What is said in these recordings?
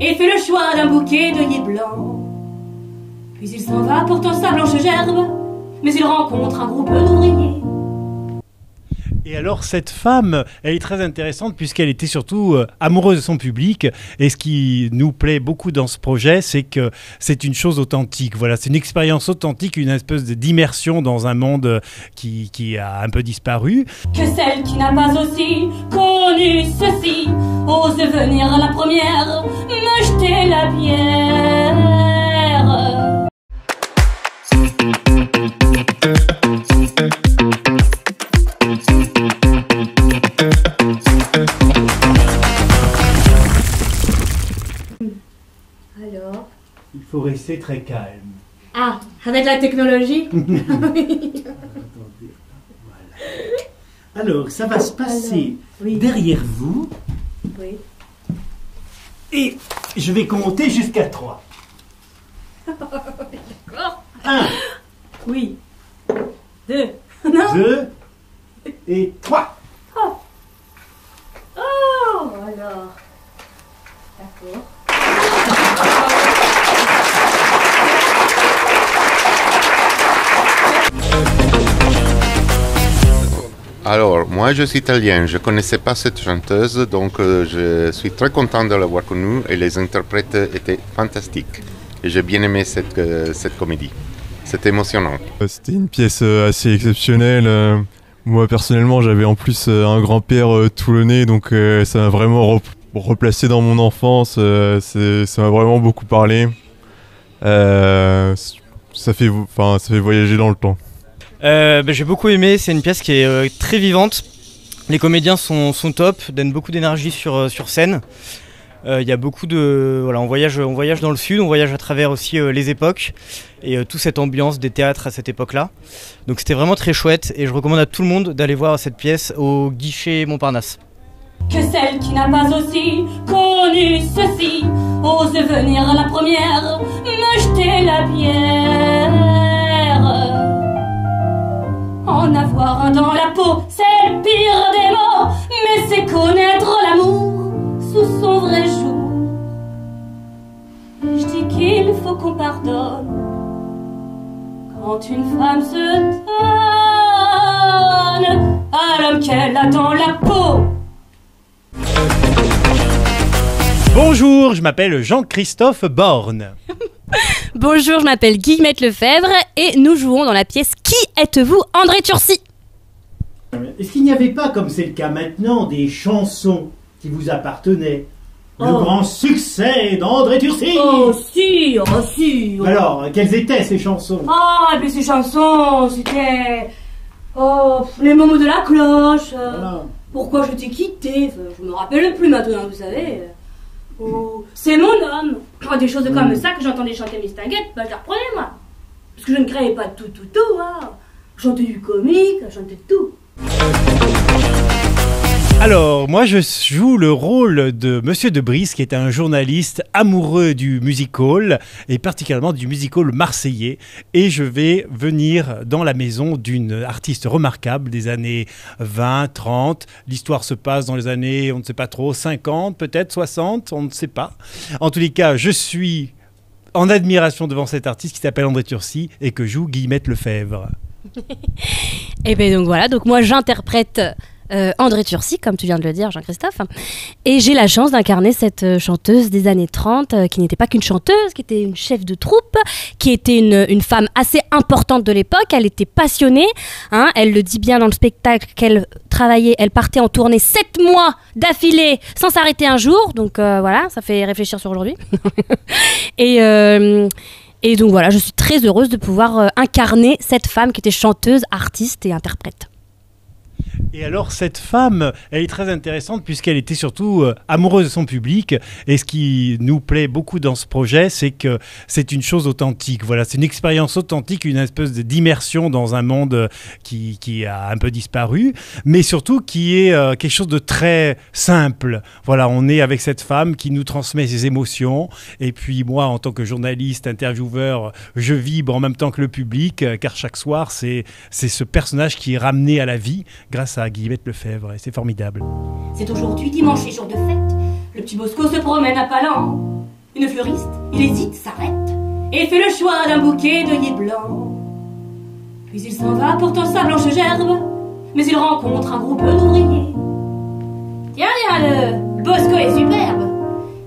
et fait le choix d'un bouquet d'œillets blancs. Puis il s'en va portant sa blanche gerbe, mais il rencontre un groupe d'ouvriers. Et alors cette femme, elle est très intéressante puisqu'elle était surtout amoureuse de son public. Et ce qui nous plaît beaucoup dans ce projet, c'est que c'est une chose authentique. Voilà, c'est une expérience authentique, une espèce d'immersion dans un monde qui a un peu disparu. Que celle qui n'a pas aussi connu ceci ose venir la première me jeter la bière. Alors, il faut rester très calme. Ah, avec la technologie. Voilà. Alors, ça va se passer derrière vous. Oui. Et je vais compter jusqu'à 3. D'accord. 1, Oui. 2. Non. 2 et 3. Oh. Oh, alors. D'accord. Alors, moi je suis italien, je ne connaissais pas cette chanteuse, donc je suis très content de l'avoir connue et les interprètes étaient fantastiques. Et j'ai bien aimé cette comédie. C'était émotionnant. C'était une pièce assez exceptionnelle. Moi personnellement, j'avais en plus un grand-père toulonnais, donc ça m'a vraiment replacé dans mon enfance. Ça m'a vraiment beaucoup parlé. Ça fait voyager dans le temps. J'ai beaucoup aimé, c'est une pièce qui est très vivante. Les comédiens sont top, donnent beaucoup d'énergie sur scène. Il y a beaucoup de... Voilà, on voyage dans le sud, on voyage à travers aussi les époques et toute cette ambiance des théâtres à cette époque-là. Donc c'était vraiment très chouette et je recommande à tout le monde d'aller voir cette pièce au guichet Montparnasse. Que celle qui n'a pas aussi connu ceci ose venir la première me jeter la bière. En avoir un dans la peau, c'est le pire des mots, mais c'est connaître l'amour sous son vrai jour. Je dis qu'il faut qu'on pardonne quand une femme se donne à l'homme qu'elle a dans la peau. Bonjour, je m'appelle Jean-Christophe Borne. Bonjour, je m'appelle Guillemette Lefebvre et nous jouons dans la pièce Qui êtes-vous, André Turcy? Est-ce qu'il n'y avait pas, comme c'est le cas maintenant, des chansons qui vous appartenaient? Le grand succès d'André Turcy. Oh si, oh si. Alors, quelles étaient ces chansons? Ah, mais ces chansons, c'était... Oh, les moments de la cloche. Voilà. Pourquoi je t'ai quitté, enfin, je me rappelle plus maintenant, vous savez. Oh, c'est mon homme. Oh, des choses comme ça que j'entendais chanter Miss Tinguette, bah, je la reprenais moi. Parce que je ne créais pas tout, hein. Je chantais du comique, je chantais tout. Alors, moi je joue le rôle de Monsieur de Bris, qui est un journaliste amoureux du music-hall, et particulièrement du music-hall marseillais. Et je vais venir dans la maison d'une artiste remarquable des années 20, 30. L'histoire se passe dans les années, on ne sait pas trop, 50, peut-être 60, on ne sait pas. En tous les cas, je suis en admiration devant cet artiste qui s'appelle André Turcy et que joue Guillemette Lefebvre. Et bien donc voilà, donc moi j'interprète André Turcy, comme tu viens de le dire, Jean-Christophe. Et j'ai la chance d'incarner cette chanteuse des années 30, qui n'était pas qu'une chanteuse, qui était une chef de troupe, qui était une femme assez importante de l'époque. Elle était passionnée, hein, elle le dit bien dans le spectacle qu'elle travaillait, elle partait en tournée 7 mois d'affilée sans s'arrêter un jour. Donc voilà, ça fait réfléchir sur aujourd'hui. Et donc voilà, je suis très heureuse de pouvoir incarner cette femme qui était chanteuse, artiste et interprète. Et alors cette femme, elle est très intéressante puisqu'elle était surtout amoureuse de son public. Et ce qui nous plaît beaucoup dans ce projet, c'est que c'est une chose authentique. Voilà, c'est une expérience authentique, une espèce d'immersion dans un monde qui a un peu disparu, mais surtout qui est quelque chose de très simple. Voilà, on est avec cette femme qui nous transmet ses émotions. Et puis moi, en tant que journaliste, intervieweur, je vibre en même temps que le public, car chaque soir, c'est ce personnage qui est ramené à la vie grâce à Guillemette Lefebvre, et c'est formidable. C'est aujourd'hui dimanche et jour de fête. Le petit Bosco se promène à Palan. Une fleuriste, il hésite, s'arrête, et fait le choix d'un bouquet d'œillets blancs. Puis il s'en va portant sa blanche gerbe, mais il rencontre un groupe d'ouvriers. Tiens, le Bosco est superbe,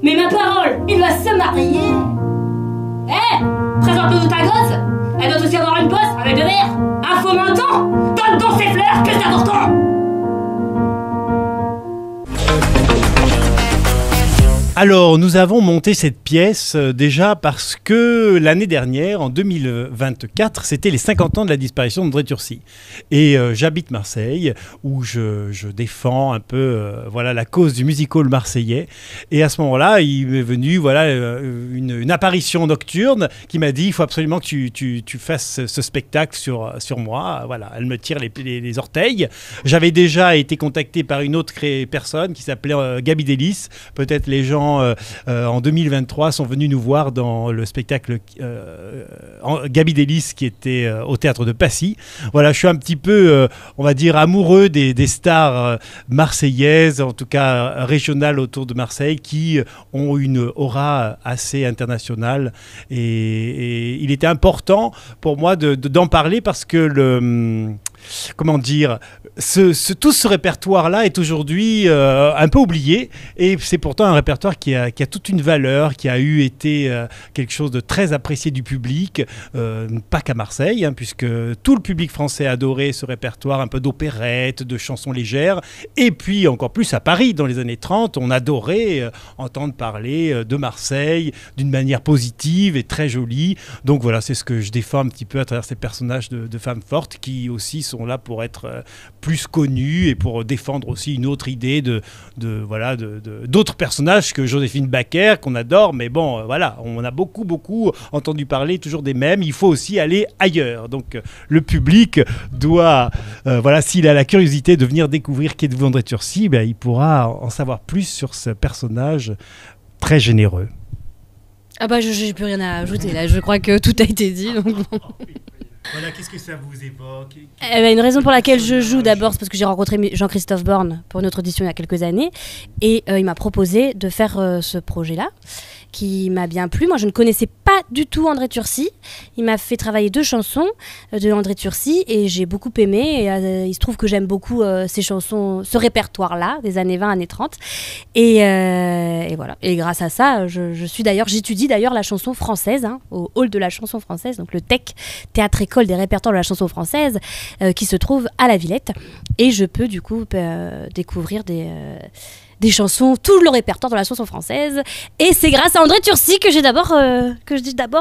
mais ma parole, il va se marier. Présente-nous ta gosse, elle doit aussi avoir une bosse avec de verre, un faux menton, donne donc ces fleurs que c'est important. Alors, nous avons monté cette pièce déjà parce que l'année dernière, en 2024, c'était les 50 ans de la disparition d'André Turcy. Et j'habite Marseille, où je défends un peu voilà, la cause du music-hall marseillais. Et à ce moment-là, il m'est venu voilà, une apparition nocturne qui m'a dit « Il faut absolument que tu fasses ce spectacle sur moi. » Voilà, elle me tire les orteils. J'avais déjà été contacté par une autre personne qui s'appelait Gabi Delis. Peut-être les gens en 2023 sont venus nous voir dans le spectacle Gabi Delis qui était au théâtre de Passy. Voilà, je suis un petit peu, on va dire, amoureux des stars marseillaises, en tout cas régionales autour de Marseille, qui ont une aura assez internationale. Et il était important pour moi d'en parler parce que comment dire, tout ce répertoire-là est aujourd'hui un peu oublié, et c'est pourtant un répertoire qui a toute une valeur, qui a été quelque chose de très apprécié du public, pas qu'à Marseille, hein, puisque tout le public français adorait ce répertoire, un peu d'opérette, de chansons légères, et puis encore plus à Paris, dans les années 30, on adorait entendre parler de Marseille d'une manière positive et très jolie. Donc voilà, c'est ce que je défends un petit peu à travers ces personnages de femmes fortes qui aussi sont là pour être plus connus et pour défendre aussi une autre idée d'autres personnages que Joséphine Baker, qu'on adore, mais bon, voilà, on a beaucoup entendu parler toujours des mêmes. Il faut aussi aller ailleurs. Donc le public doit, voilà, s'il a la curiosité de venir découvrir qui est devant André Turcy, ben, il pourra en savoir plus sur ce personnage très généreux. Ah bah, j'ai plus rien à ajouter là, je crois que tout a été dit. Donc... Voilà, qu'est-ce que ça vous évoque ? Une raison pour laquelle je joue d'abord, c'est parce que j'ai rencontré Jean-Christophe Borne pour une autre audition il y a quelques années, et il m'a proposé de faire ce projet-là, qui m'a bien plu. Moi, je ne connaissais pas du tout André Turcy. Il m'a fait travailler 2 chansons de André Turcy et j'ai beaucoup aimé. Et, il se trouve que j'aime beaucoup ces chansons, ce répertoire-là, des années 20, années 30. Et voilà. Et grâce à ça, j'étudie d'ailleurs la chanson française, hein, au hall de la chanson française, donc le TEC, Théâtre-École des répertoires de la chanson française, qui se trouve à la Villette. Et je peux du coup découvrir des chansons, tout le répertoire de la chanson française. Et c'est grâce à André Turcy que j'ai d'abord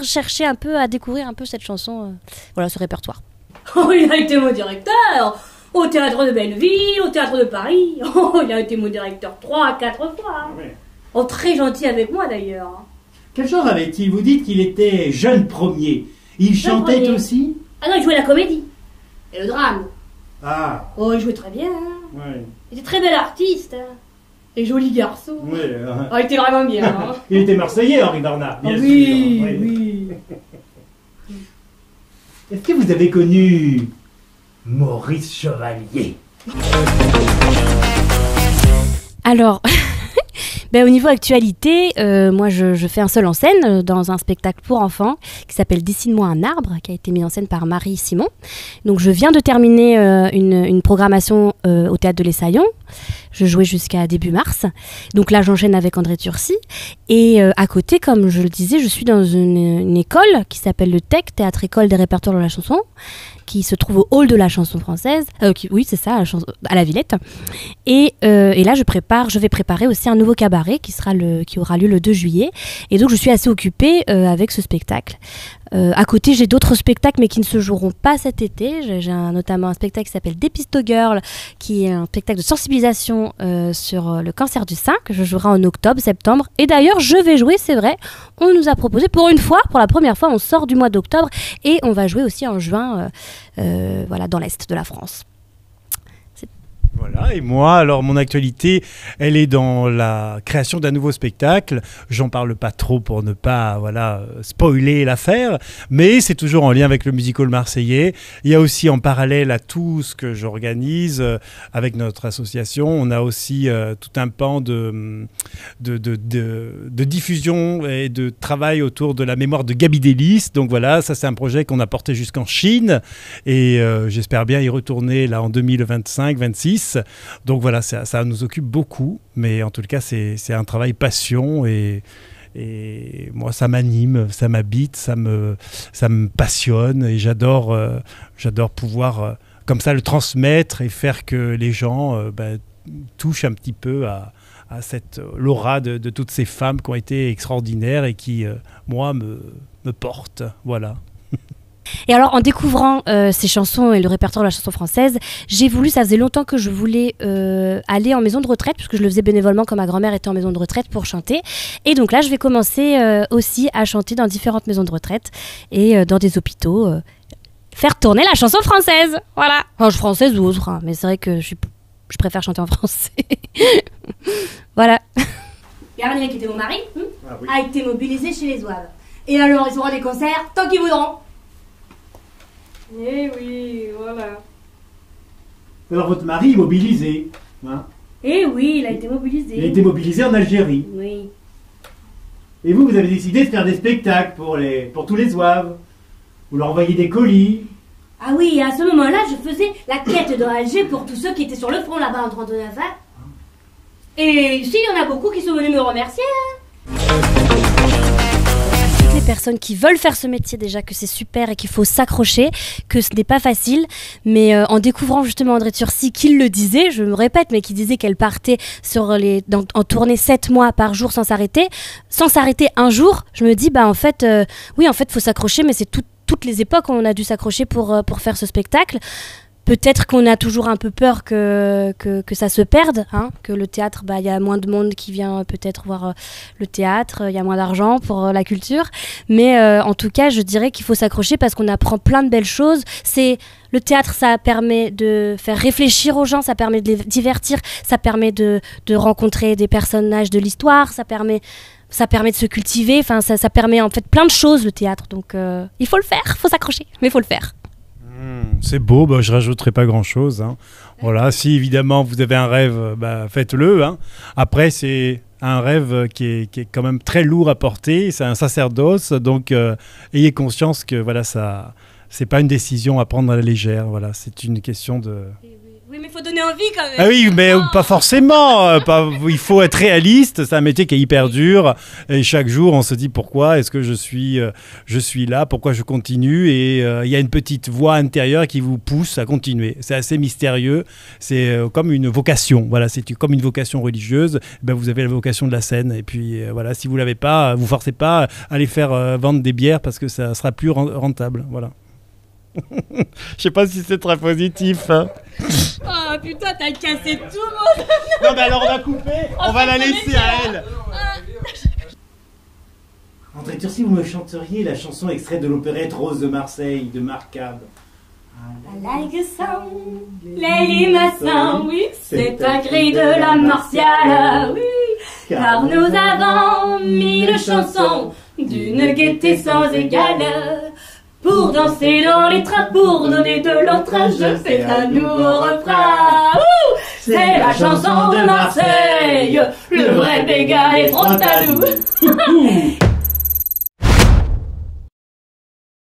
cherché un peu à découvrir un peu cette chanson, voilà, ce répertoire. Oh, il a été mon directeur au théâtre de Belleville, au théâtre de Paris. Oh, il a été mon directeur 3 à 4 fois. Oui. Oh, très gentil avec moi d'ailleurs. Quel genre avait-il? Vous dites qu'il était jeune premier. Il chantait premier. aussi? Ah non, il jouait la comédie et le drame. Ah, Oh, il jouait très bien. Hein. ouais. Il était très bel artiste. Hein. Et joli garçon. Oui, Oh, il était vraiment bien. Hein. il était marseillais, Henri Barnard, bien Oui, sûr. oui. Est-ce que vous avez connu Maurice Chevalier? Alors, au niveau actualité, moi je fais un seul en scène dans un spectacle pour enfants qui s'appelle Dessine-moi un arbre, qui a été mis en scène par Marie Simon. Donc je viens de terminer une programmation au Théâtre de l'Essaillon. Je jouais jusqu'à début mars. Donc là j'enchaîne avec André Turcy. Et à côté, comme je le disais, je suis dans une école qui s'appelle le TEC, Théâtre-École des répertoires de la chanson, qui se trouve au hall de la chanson française. Oui, c'est ça, à la Villette. Et là, je vais préparer aussi un nouveau cabaret qui aura lieu le 2 juillet. Et donc, je suis assez occupée avec ce spectacle. À côté, j'ai d'autres spectacles, mais qui ne se joueront pas cet été. J'ai notamment un spectacle qui s'appelle Dépisto Girl, qui est un spectacle de sensibilisation sur le cancer du sein, que je jouerai en octobre, septembre. Et d'ailleurs, je vais jouer, c'est vrai. On nous a proposé, pour la première fois, on sort du mois d'octobre, et on va jouer aussi en juin, voilà, dans l'Est de la France. Voilà, et moi, alors mon actualité, elle est dans la création d'un nouveau spectacle. J'en parle pas trop pour ne pas spoiler l'affaire, mais c'est toujours en lien avec le musical marseillais. Il y a aussi en parallèle à tout ce que j'organise avec notre association, on a aussi tout un pan de diffusion et de travail autour de la mémoire de Gaby Delis. Donc voilà, ça c'est un projet qu'on a porté jusqu'en Chine et j'espère bien y retourner là en 2025-26. Donc voilà, ça nous occupe beaucoup, mais en tout cas, c'est un travail passion et moi, ça m'anime, ça m'habite, ça me passionne et j'adore pouvoir comme ça le transmettre et faire que les gens touchent un petit peu à cette l'aura de toutes ces femmes qui ont été extraordinaires et qui, moi, me portent. Voilà. Et alors, en découvrant ces chansons et le répertoire de la chanson française, j'ai voulu, ça faisait longtemps que je voulais aller en maison de retraite, puisque je le faisais bénévolement quand ma grand-mère était en maison de retraite pour chanter. Et donc là, je vais commencer aussi à chanter dans différentes maisons de retraite et dans des hôpitaux, faire tourner la chanson française. Voilà. Enfin, française ou autre, hein, mais c'est vrai que je préfère chanter en français. Voilà. Garnier, qui était mon mari, a été mobilisé chez les Zouaves. Et alors, ils auront des concerts tant qu'ils voudront. Eh oui, voilà. Alors votre mari est mobilisé. Hein? Eh oui, il a été mobilisé. Il a été mobilisé en Algérie. Oui. Et vous avez décidé de faire des spectacles pour tous les Zouaves. Vous leur envoyez des colis. Ah oui, à ce moment-là, je faisais la quête de Alger pour tous ceux qui étaient sur le front là-bas en 39 ans. Et ici, il y en a beaucoup qui sont venus me remercier. Les personnes qui veulent faire ce métier, déjà que c'est super et qu'il faut s'accrocher, que ce n'est pas facile, mais en découvrant justement André Turcy qui le disait, je me répète, mais qui disait qu'elle partait en tournée 7 mois par jour sans s'arrêter un jour, je me dis oui, en fait faut s'accrocher, mais c'est toutes les époques où on a dû s'accrocher pour faire ce spectacle. Peut-être qu'on a toujours un peu peur que ça se perde, hein, que le théâtre, il y a moins de monde qui vient peut-être voir le théâtre, il y a moins d'argent pour la culture. Mais en tout cas, je dirais qu'il faut s'accrocher parce qu'on apprend plein de belles choses. Le théâtre, ça permet de faire réfléchir aux gens, ça permet de les divertir, ça permet de rencontrer des personnages de l'histoire, ça permet de se cultiver, ça permet en fait plein de choses, le théâtre. Donc il faut le faire, il faut s'accrocher, mais il faut le faire. C'est beau, je rajouterai pas grand-chose. Hein. Voilà, si évidemment vous avez un rêve, faites-le. Hein. Après, c'est un rêve qui est quand même très lourd à porter, c'est un sacerdoce, donc ayez conscience que ça, c'est pas une décision à prendre à la légère. Voilà, c'est une question de... Oui, mais il faut donner envie quand même. Ah oui, mais pas forcément. Il faut être réaliste. C'est un métier qui est hyper dur. Et chaque jour, on se dit pourquoi est-ce que je suis là, pourquoi je continue. Et il y a une petite voix intérieure qui vous pousse à continuer. C'est assez mystérieux. C'est comme une vocation. Voilà, c'est comme une vocation religieuse. Vous avez la vocation de la scène. Et puis si vous l'avez pas, vous forcez pas à aller faire vendre des bières parce que ça sera plus rentable. Voilà. Je sais pas si c'est très positif. Hein. Oh putain, t'as cassé tout le monde. Non mais alors on va couper, on va la laisser à elle. André Turcy, vous me chanteriez la chanson extraite de l'opérette Rose de Marseille de Marc Cab. I like a song, Lady Massin, oui, c'est un cri de la martiale, oui, car nous avons mille chansons d'une gaieté sans égale. Pour danser dans les trappes, pour donner de l'entrain, je fais un nouveau refrain. C'est la chanson de Marseille, le vrai béga et frontalou.